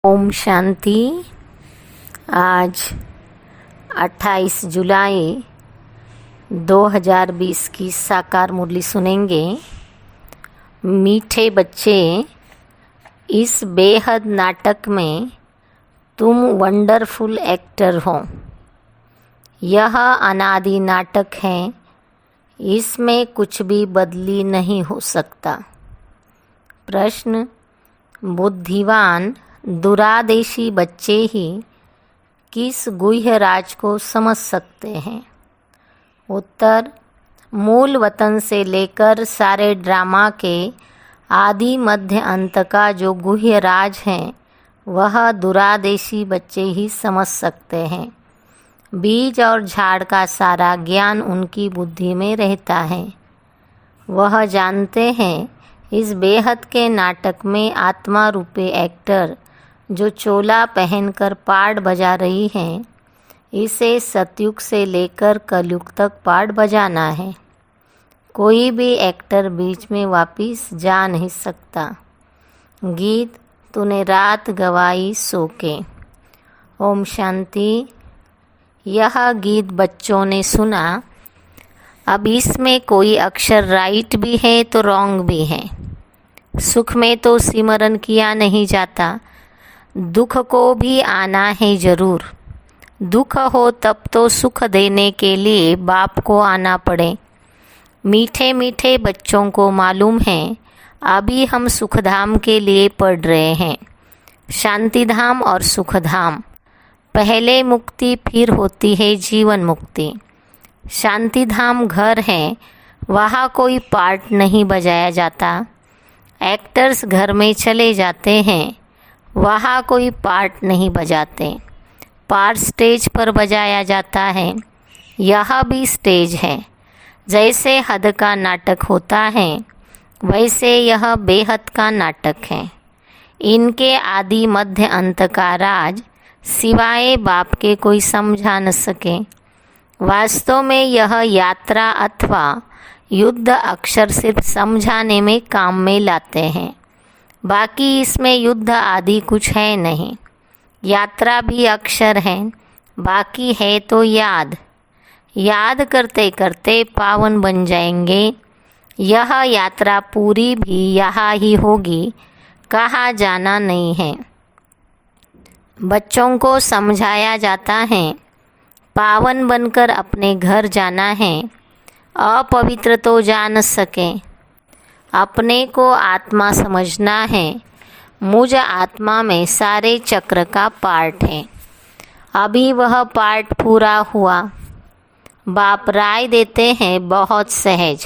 ओम शांति। आज 28 जुलाई 2020 की साकार मुरली सुनेंगे। मीठे बच्चे, इस बेहद नाटक में तुम वंडरफुल एक्टर हो। यह अनादि नाटक है, इसमें कुछ भी बदली नहीं हो सकता। प्रश्न: बुद्धिवान दुरादेशी बच्चे ही किस गुह्य राज को समझ सकते हैं? उत्तर: मूल वतन से लेकर सारे ड्रामा के आदि मध्य अंत का जो गुह्य राज है वह दुरादेशी बच्चे ही समझ सकते हैं। बीज और झाड़ का सारा ज्ञान उनकी बुद्धि में रहता है। वह जानते हैं इस बेहद के नाटक में आत्मा रूपी एक्टर जो चोला पहनकर पार्ट बजा रही है, इसे सतयुग से लेकर कलयुग तक पार्ट बजाना है। कोई भी एक्टर बीच में वापिस जा नहीं सकता। गीत: तूने रात गवाई सो के। ओम शांति। यह गीत बच्चों ने सुना। अब इसमें कोई अक्षर राइट भी है तो रॉन्ग भी है। सुख में तो सिमरन किया नहीं जाता, दुख को भी आना है जरूर। दुख हो तब तो सुख देने के लिए बाप को आना पड़े। मीठे मीठे बच्चों को मालूम है अभी हम सुखधाम के लिए पढ़ रहे हैं। शांतिधाम और सुखधाम, पहले मुक्ति फिर होती है जीवन मुक्ति। शांतिधाम घर है, वहाँ कोई पार्ट नहीं बजाया जाता। एक्टर्स घर में चले जाते हैं, वहाँ कोई पार्ट नहीं बजाते। पार्ट स्टेज पर बजाया जाता है। यह भी स्टेज है। जैसे हद का नाटक होता है वैसे यह बेहद का नाटक है। इनके आदि मध्य अंत का राज सिवाय बाप के कोई समझा न सके। वास्तव में यह यात्रा अथवा युद्ध अक्षर सिर्फ समझाने में काम में लाते हैं। बाकी इसमें युद्ध आदि कुछ है नहीं। यात्रा भी अक्षर है, बाकी है तो याद। याद करते करते पावन बन जाएंगे। यह यात्रा पूरी भी यहाँ ही होगी, कहाँ जाना नहीं है। बच्चों को समझाया जाता है पावन बनकर अपने घर जाना है। अपवित्र तो जा न सके। अपने को आत्मा समझना है। मुझ आत्मा में सारे चक्र का पार्ट है। अभी वह पार्ट पूरा हुआ। बाप राय देते हैं बहुत सहज,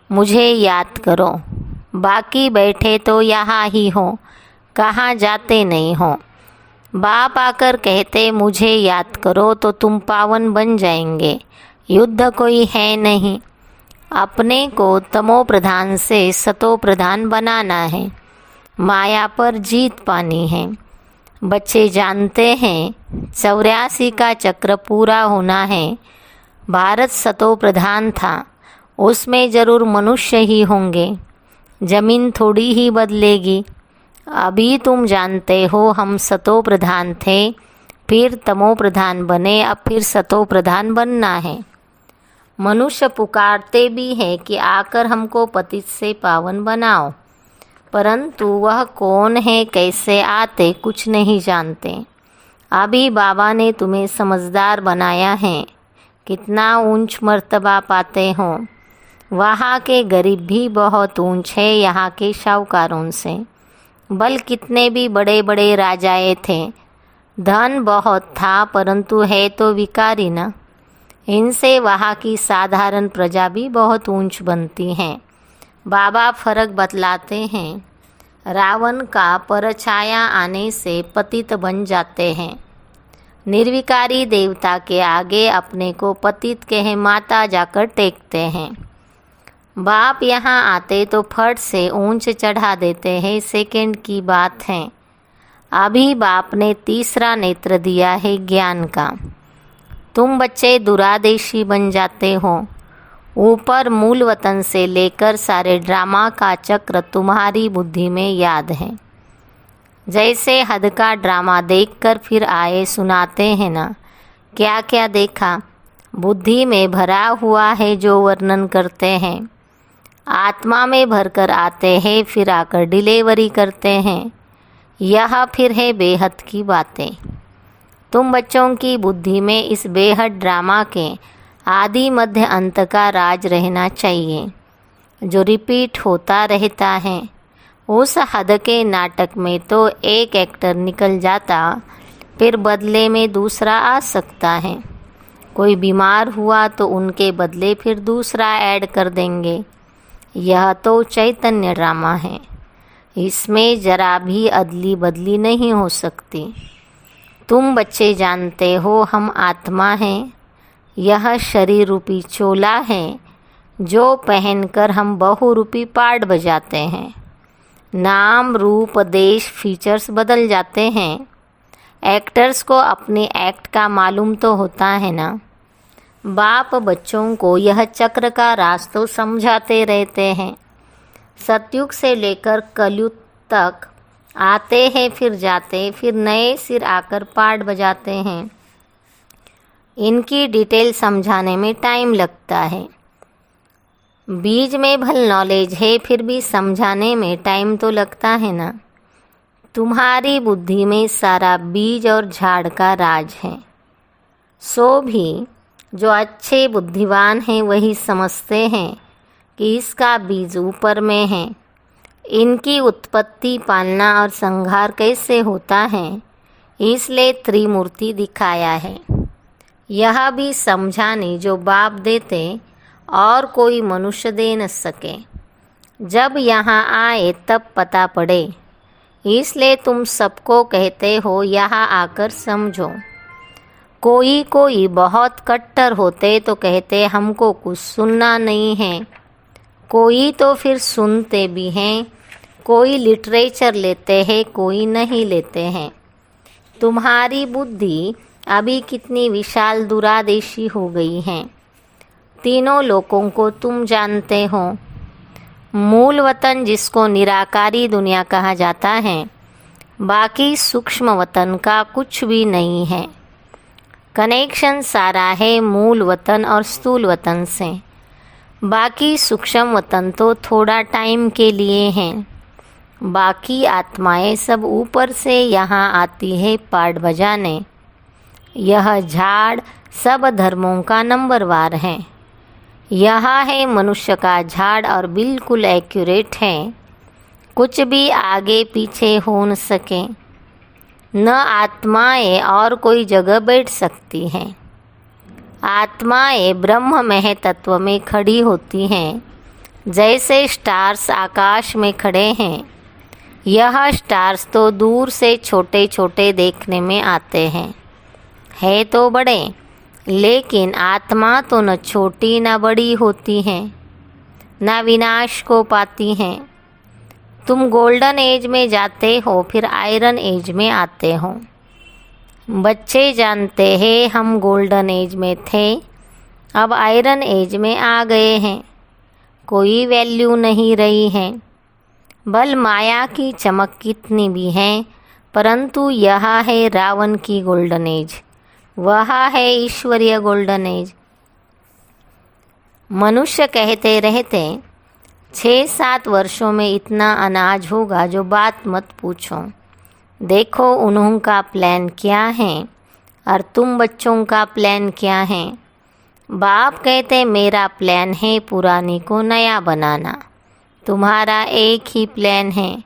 मुझे याद करो। बाकी बैठे तो यहाँ ही हो, कहाँ जाते नहीं हो। बाप आकर कहते मुझे याद करो तो तुम पावन बन जाएंगे। युद्ध कोई है नहीं। अपने को तमो प्रधान से सतो प्रधान बनाना है। माया पर जीत पानी है। बच्चे जानते हैं 84 का चक्र पूरा होना है। भारत सतो प्रधान था, उसमें जरूर मनुष्य ही होंगे। जमीन थोड़ी ही बदलेगी। अभी तुम जानते हो हम सतो प्रधान थे, फिर तमो प्रधान बने, अब फिर सतो प्रधान बनना है। मनुष्य पुकारते भी हैं कि आकर हमको पतित से पावन बनाओ, परंतु वह कौन है, कैसे आते, कुछ नहीं जानते। अभी बाबा ने तुम्हें समझदार बनाया है। कितना ऊंच मर्तबा पाते हो। वहाँ के गरीब भी बहुत ऊंच है यहाँ के शाहूकारों से। बल कितने भी बड़े बड़े राजाए थे, धन बहुत था, परंतु है तो विकारी न। इनसे वहाँ की साधारण प्रजा भी बहुत ऊंच बनती है। बाबा फर्क बतलाते हैं। रावण का परछाया आने से पतित बन जाते हैं। निर्विकारी देवता के आगे अपने को पतित कहे माता जाकर टेकते हैं। बाप यहाँ आते तो फट से ऊंच चढ़ा देते हैं, सेकंड की बात है। अभी बाप ने तीसरा नेत्र दिया है ज्ञान का। तुम बच्चे दुरादेशी बन जाते हो। ऊपर मूल वतन से लेकर सारे ड्रामा का चक्र तुम्हारी बुद्धि में याद है। जैसे हद का ड्रामा देखकर फिर आए सुनाते हैं ना, क्या क्या देखा, बुद्धि में भरा हुआ है जो वर्णन करते हैं, आत्मा में भरकर आते हैं फिर आकर डिलीवरी करते हैं। यह फिर है बेहद की बातें। तुम बच्चों की बुद्धि में इस बेहद ड्रामा के आदि मध्य अंत का राज रहना चाहिए, जो रिपीट होता रहता है। उस हद के नाटक में तो एक एक्टर निकल जाता, फिर बदले में दूसरा आ सकता है। कोई बीमार हुआ तो उनके बदले फिर दूसरा ऐड कर देंगे। यह तो चैतन्य ड्रामा है, इसमें जरा भी अदली बदली नहीं हो सकती। तुम बच्चे जानते हो हम आत्मा हैं, यह शरीर रूपी चोला है जो पहनकर हम बहुरूपी पार्ट बजाते हैं। नाम रूप देश फीचर्स बदल जाते हैं। एक्टर्स को अपने एक्ट का मालूम तो होता है ना। बाप बच्चों को यह चक्र का राज तो समझाते रहते हैं। सतयुग से लेकर कलयुग तक आते हैं फिर जाते, फिर नए सिर आकर पार्ट बजाते हैं। इनकी डिटेल समझाने में टाइम लगता है। बीज में भल नॉलेज है फिर भी समझाने में टाइम तो लगता है ना। तुम्हारी बुद्धि में सारा बीज और झाड़ का राज है। सो भी जो अच्छे बुद्धिमान हैं वही समझते हैं कि इसका बीज ऊपर में है। इनकी उत्पत्ति, पालना और संहार कैसे होता है, इसलिए त्रिमूर्ति दिखाया है। यह भी समझाने जो बाप देते और कोई मनुष्य दे न सके। जब यहाँ आए तब पता पड़े, इसलिए तुम सबको कहते हो यहाँ आकर समझो। कोई बहुत कट्टर होते तो कहते हमको कुछ सुनना नहीं है। कोई तो फिर सुनते भी हैं, कोई लिटरेचर लेते हैं, कोई नहीं लेते हैं। तुम्हारी बुद्धि अभी कितनी विशाल दूरादेशी हो गई है। तीनों लोकों को तुम जानते हो। मूल वतन जिसको निराकारी दुनिया कहा जाता है, बाकी सूक्ष्म वतन का कुछ भी नहीं है। कनेक्शन सारा है मूल वतन और स्थूल वतन से। बाकी सूक्ष्म वतन तो थोड़ा टाइम के लिए हैं। बाकी आत्माएं सब ऊपर से यहाँ आती है पार्ट बजाने। यह झाड़ सब धर्मों का नंबरवार है। यह है मनुष्य का झाड़ और बिल्कुल एक्यूरेट है। कुछ भी आगे पीछे हो न सके। न आत्माएं और कोई जगह बैठ सकती हैं। आत्माएं ब्रह्म में तत्व में खड़ी होती हैं, जैसे स्टार्स आकाश में खड़े हैं। यह स्टार्स तो दूर से छोटे छोटे देखने में आते हैं, है तो बड़े, लेकिन आत्मा तो न छोटी न बड़ी होती हैं, न विनाश को पाती हैं। तुम गोल्डन एज में जाते हो फिर आयरन एज में आते हो। बच्चे जानते हैं हम गोल्डन एज में थे, अब आयरन एज में आ गए हैं। कोई वैल्यू नहीं रही है। बल माया की चमक कितनी भी है, परंतु यह है रावण की गोल्डन एज, वह है ईश्वरीय गोल्डन एज। मनुष्य कहते रहते 6-7 वर्षों में इतना अनाज होगा जो बात मत पूछो। देखो उन्हों का प्लान क्या है और तुम बच्चों का प्लान क्या है। बाप कहते मेरा प्लान है पुराने को नया बनाना। तुम्हारा एक ही प्लान है।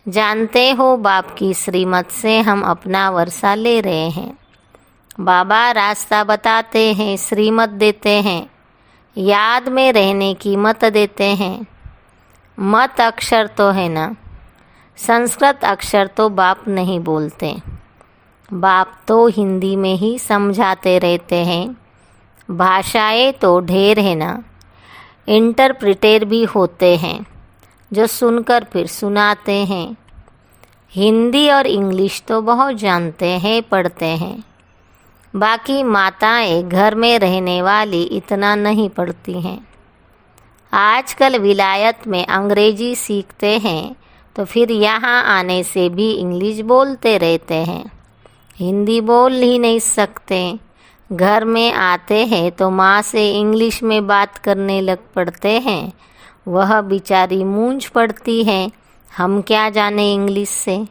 जानते हो बाप की श्रीमत से हम अपना वर्षा ले रहे हैं। बाबा रास्ता बताते हैं, श्रीमत देते हैं, याद में रहने की मत देते हैं। मत अक्षर तो है ना। संस्कृत अक्षर तो बाप नहीं बोलते। बाप तो हिंदी में ही समझाते रहते हैं। भाषाएं तो ढेर है ना। इंटरप्रिटेर भी होते हैं जो सुनकर फिर सुनाते हैं। हिंदी और इंग्लिश तो बहुत जानते हैं, पढ़ते हैं। बाकी माताएं घर में रहने वाली इतना नहीं पढ़ती हैं। आजकल विलायत में अंग्रेजी सीखते हैं, तो फिर यहाँ आने से भी इंग्लिश बोलते रहते हैं, हिंदी बोल ही नहीं सकते। घर में आते हैं तो माँ से इंग्लिश में बात करने लग पड़ते हैं। वह बेचारी मूंझ पड़ती है, हम क्या जाने इंग्लिश से।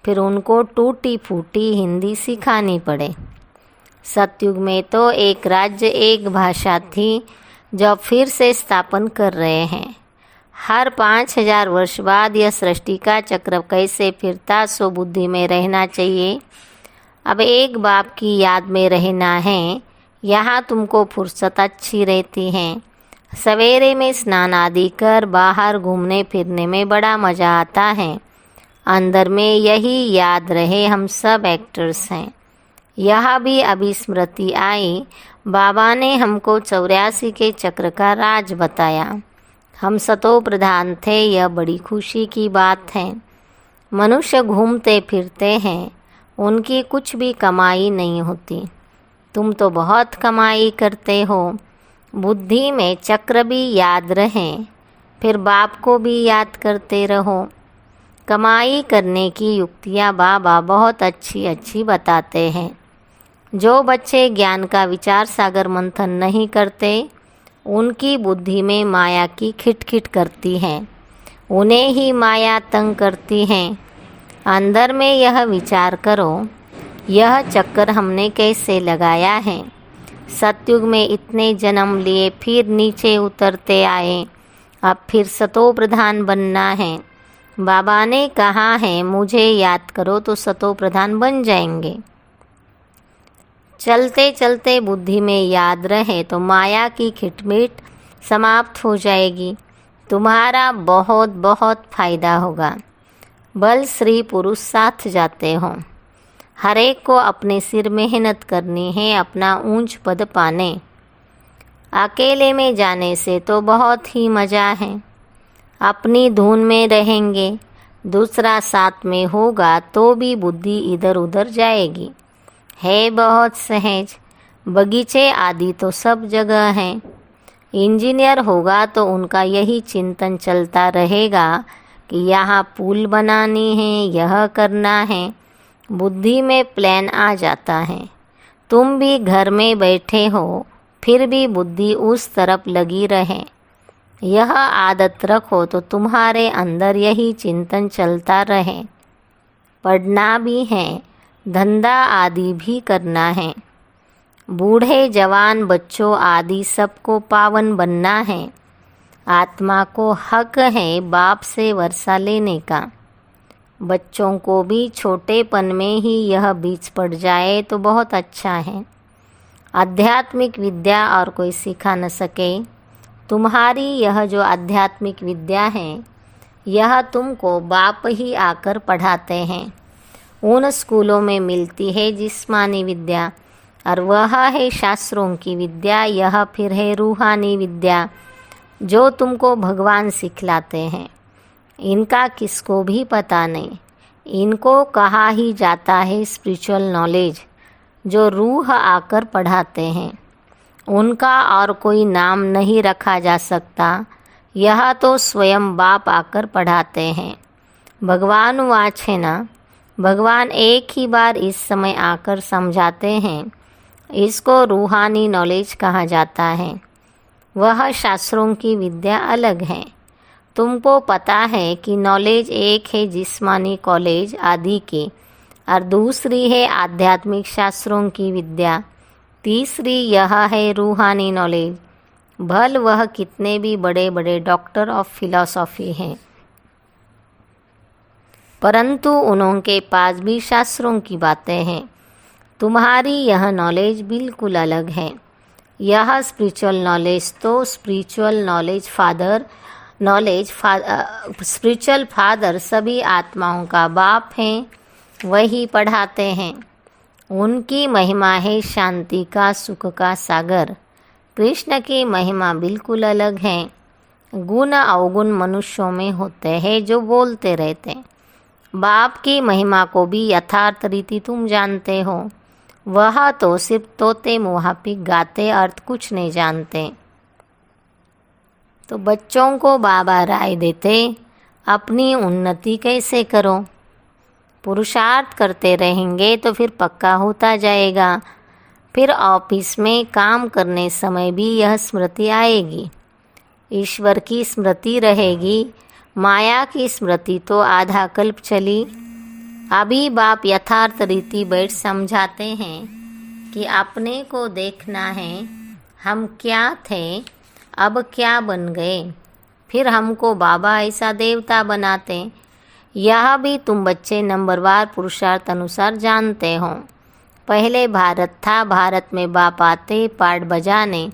फिर उनको टूटी फूटी हिंदी सिखानी पड़े। सतयुग में तो एक राज्य एक भाषा थी, जो फिर से स्थापन कर रहे हैं। हर 5000 वर्ष बाद यह सृष्टि का चक्र कैसे फिरता, सो बुद्धि में रहना चाहिए। अब एक बाप की याद में रहना है। यहाँ तुमको फुर्सत अच्छी रहती है। सवेरे में स्नान आदि कर बाहर घूमने फिरने में बड़ा मज़ा आता है। अंदर में यही याद रहे, हम सब एक्टर्स हैं। यह भी अभी स्मृति आई। बाबा ने हमको 84 के चक्र का राज बताया। हम सतो प्रधान थे, यह बड़ी खुशी की बात है। मनुष्य घूमते फिरते हैं, उनकी कुछ भी कमाई नहीं होती। तुम तो बहुत कमाई करते हो। बुद्धि में चक्र भी याद रहे, फिर बाप को भी याद करते रहो। कमाई करने की युक्तियाँ बाबा बहुत अच्छी अच्छी बताते हैं। जो बच्चे ज्ञान का विचार सागर मंथन नहीं करते, उनकी बुद्धि में माया की खिटखिट करती है, उन्हें ही माया तंग करती है। अंदर में यह विचार करो, यह चक्कर हमने कैसे लगाया है। सतयुग में इतने जन्म लिए, फिर नीचे उतरते आए, अब फिर सतो प्रधान बनना है। बाबा ने कहा है, मुझे याद करो तो सतो प्रधान बन जाएंगे। चलते चलते बुद्धि में याद रहे तो माया की खिटमिट समाप्त हो जाएगी। तुम्हारा बहुत बहुत फायदा होगा। बल स्त्री पुरुष साथ जाते हों। हर एक को अपने सिर मेहनत करनी है अपना ऊंच पद पाने। अकेले में जाने से तो बहुत ही मज़ा है। अपनी धुन में रहेंगे, दूसरा साथ में होगा तो भी बुद्धि इधर उधर जाएगी। है बहुत सहज। बगीचे आदि तो सब जगह हैं। इंजीनियर होगा तो उनका यही चिंतन चलता रहेगा कि यहाँ पुल बनानी है, यह करना है। बुद्धि में प्लान आ जाता है। तुम भी घर में बैठे हो, फिर भी बुद्धि उस तरफ लगी रहे। यह आदत रखो तो तुम्हारे अंदर यही चिंतन चलता रहे। पढ़ना भी है, धंधा आदि भी करना है। बूढ़े जवान बच्चों आदि सबको पावन बनना है। आत्मा को हक है बाप से वर्षा लेने का। बच्चों को भी छोटेपन में ही यह बीज पड़ जाए तो बहुत अच्छा है। आध्यात्मिक विद्या और कोई सिखा न सके। तुम्हारी यह जो आध्यात्मिक विद्या है, यह तुमको बाप ही आकर पढ़ाते हैं। उन स्कूलों में मिलती है जिस्मानी विद्या, और वह है शास्त्रों की विद्या। यह फिर है रूहानी विद्या, जो तुमको भगवान सिखलाते हैं। इनका किसको भी पता नहीं। इनको कहा ही जाता है स्पिरिचुअल नॉलेज, जो रूह आकर पढ़ाते हैं। उनका और कोई नाम नहीं रखा जा सकता। यह तो स्वयं बाप आकर पढ़ाते हैं। भगवान वाच है ना, भगवान एक ही बार इस समय आकर समझाते हैं। इसको रूहानी नॉलेज कहा जाता है। वह शास्त्रों की विद्या अलग है। तुमको पता है कि नॉलेज एक है जिस्मानी कॉलेज आदि की, और दूसरी है आध्यात्मिक शास्त्रों की विद्या। तीसरी यह है रूहानी नॉलेज। भल वह कितने भी बड़े बड़े डॉक्टर ऑफ फिलॉसफी हैं, परंतु उनके पास भी शास्त्रों की बातें हैं। तुम्हारी यह नॉलेज बिल्कुल अलग है। यह स्पिरिचुअल नॉलेज तो स्पिरिचुअल फादर सभी आत्माओं का बाप हैं, वही पढ़ाते हैं। उनकी महिमा है शांति का, सुख का सागर। कृष्ण की महिमा बिल्कुल अलग है। गुण अवगुण मनुष्यों में होते हैं जो बोलते रहते हैं। बाप की महिमा को भी यथार्थ रीति तुम जानते हो। वह तो सिर्फ तोते मुहापिक गाते, अर्थ कुछ नहीं जानते। तो बच्चों को बाबा राय देते, अपनी उन्नति कैसे करो। पुरुषार्थ करते रहेंगे तो फिर पक्का होता जाएगा। फिर ऑफिस में काम करने समय भी यह स्मृति आएगी। ईश्वर की स्मृति रहेगी। माया की स्मृति तो आधा कल्प चली। अभी बाप यथार्थ रीति बैठ समझाते हैं कि अपने को देखना है, हम क्या थे अब क्या बन गए। फिर हमको बाबा ऐसा देवता बनाते। यह भी तुम बच्चे नंबरवार पुरुषार्थ अनुसार जानते हो। पहले भारत था, भारत में बाप आते पाठ बजाने।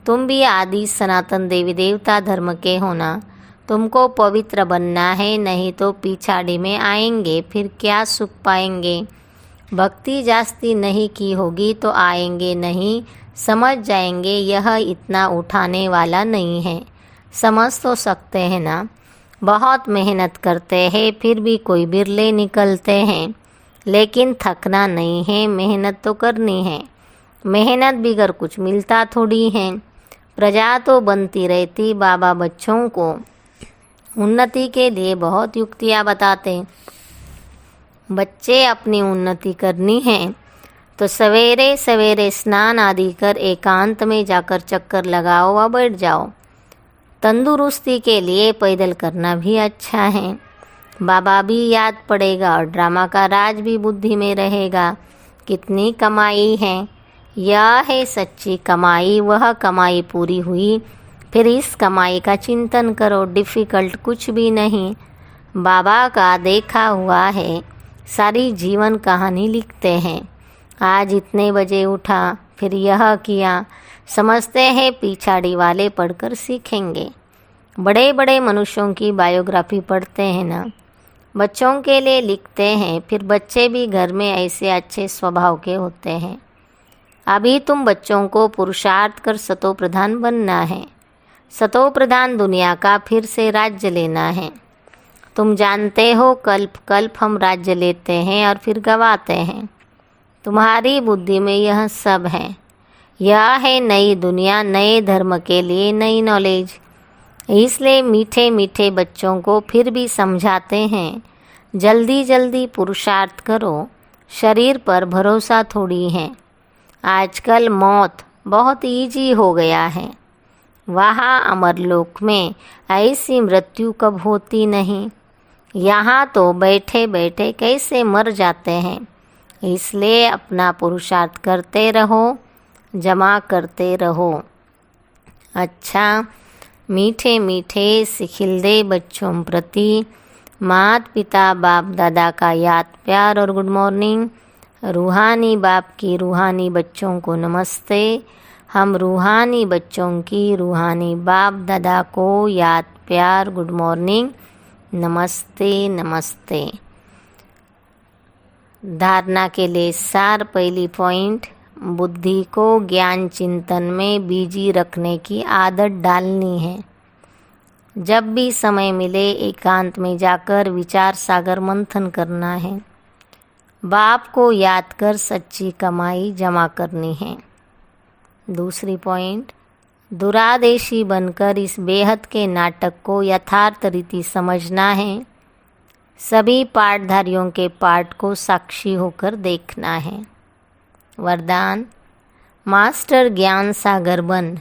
तुम भी आदि सनातन देवी देवता धर्म के होना। तुमको पवित्र बनना है, नहीं तो पिछाड़ी में आएंगे, फिर क्या सुख पाएंगे। भक्ति जास्ती नहीं की होगी तो आएंगे नहीं। समझ जाएंगे यह इतना उठाने वाला नहीं है। समझ तो सकते हैं ना। बहुत मेहनत करते हैं फिर भी कोई बिरले निकलते हैं। लेकिन थकना नहीं है, मेहनत तो करनी है। मेहनत बिगर कुछ मिलता थोड़ी है। प्रजा तो बनती रहती। बाबा बच्चों को उन्नति के लिए बहुत युक्तियाँ बताते। बच्चे अपनी उन्नति करनी है तो सवेरे सवेरे स्नान आदि कर एकांत में जाकर चक्कर लगाओ व बैठ जाओ। तंदुरुस्ती के लिए पैदल करना भी अच्छा है। बाबा भी याद पड़ेगा और ड्रामा का राज भी बुद्धि में रहेगा। कितनी कमाई है, यह है सच्ची कमाई। वह कमाई पूरी हुई फिर इस कमाई का चिंतन करो। डिफ़िकल्ट कुछ भी नहीं। बाबा का देखा हुआ है। सारी जीवन कहानी लिखते हैं। आज इतने बजे उठा, फिर यह किया। समझते हैं पिछाड़ी वाले पढ़कर सीखेंगे। बड़े बड़े मनुष्यों की बायोग्राफी पढ़ते हैं ना। बच्चों के लिए लिखते हैं, फिर बच्चे भी घर में ऐसे अच्छे स्वभाव के होते हैं। अभी तुम बच्चों को पुरुषार्थ कर सतो प्रधान बनना है। सतो प्रधान दुनिया का फिर से राज्य लेना है। तुम जानते हो कल्प कल्प हम राज्य लेते हैं और फिर गवाते हैं। तुम्हारी बुद्धि में यह सब है। यह है नई दुनिया, नए धर्म के लिए नई नॉलेज। इसलिए मीठे मीठे बच्चों को फिर भी समझाते हैं, जल्दी जल्दी पुरुषार्थ करो। शरीर पर भरोसा थोड़ी है। आजकल मौत बहुत ईजी हो गया है। वहाँ अमरलोक में ऐसी मृत्यु कब होती नहीं। यहाँ तो बैठे बैठे कैसे मर जाते हैं। इसलिए अपना पुरुषार्थ करते रहो, जमा करते रहो। अच्छा, मीठे मीठे सिखिलदे बच्चों प्रति माता पिता बाप दादा का याद प्यार और गुड मॉर्निंग। रूहानी बाप की रूहानी बच्चों को नमस्ते। हम रूहानी बच्चों की रूहानी बाप दादा को याद प्यार गुड मॉर्निंग, नमस्ते नमस्ते। धारणा के लिए सार। पहली पॉइंट, बुद्धि को ज्ञान चिंतन में बिजी रखने की आदत डालनी है। जब भी समय मिले एकांत में जाकर विचार सागर मंथन करना है। बाप को याद कर सच्ची कमाई जमा करनी है। दूसरी पॉइंट, दुरादेशी बनकर इस बेहद के नाटक को यथार्थ रीति समझना है। सभी पाठधारियों के पाठ को साक्षी होकर देखना है। वरदान, मास्टर ज्ञान सागर बन,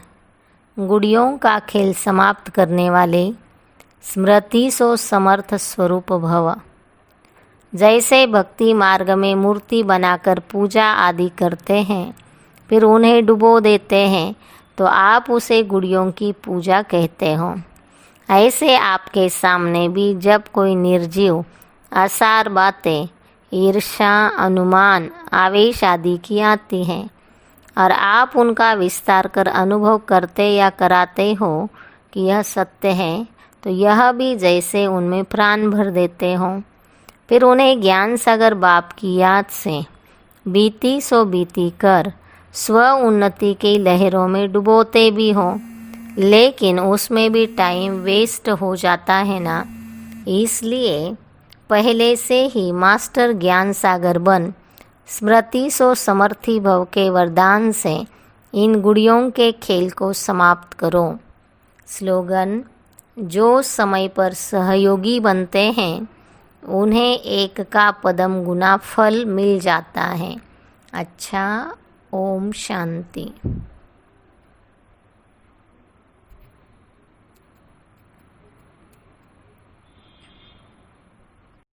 गुड़ियों का खेल समाप्त करने वाले, स्मृति सो समर्थ स्वरूप भव। जैसे भक्ति मार्ग में मूर्ति बनाकर पूजा आदि करते हैं, फिर उन्हें डुबो देते हैं, तो आप उसे गुड़ियों की पूजा कहते हो। ऐसे आपके सामने भी जब कोई निर्जीव असार बातें, ईर्ष्या, अनुमान, आवेश आदि की आती हैं और आप उनका विस्तार कर अनुभव करते या कराते हो कि यह सत्य है, तो यह भी जैसे उनमें प्राण भर देते हो। फिर उन्हें ज्ञान सागर बाप की याद से बीती सो बीती कर स्व उन्नति की लहरों में डुबोते भी हो, लेकिन उसमें भी टाइम वेस्ट हो जाता है ना। इसलिए पहले से ही मास्टर ज्ञान सागर बन, स्मृति सो समर्थी भव के वरदान से इन गुड़ियों के खेल को समाप्त करो। स्लोगन, जो समय पर सहयोगी बनते हैं उन्हें 1 का पदम गुना फल मिल जाता है। अच्छा, ओम शांति।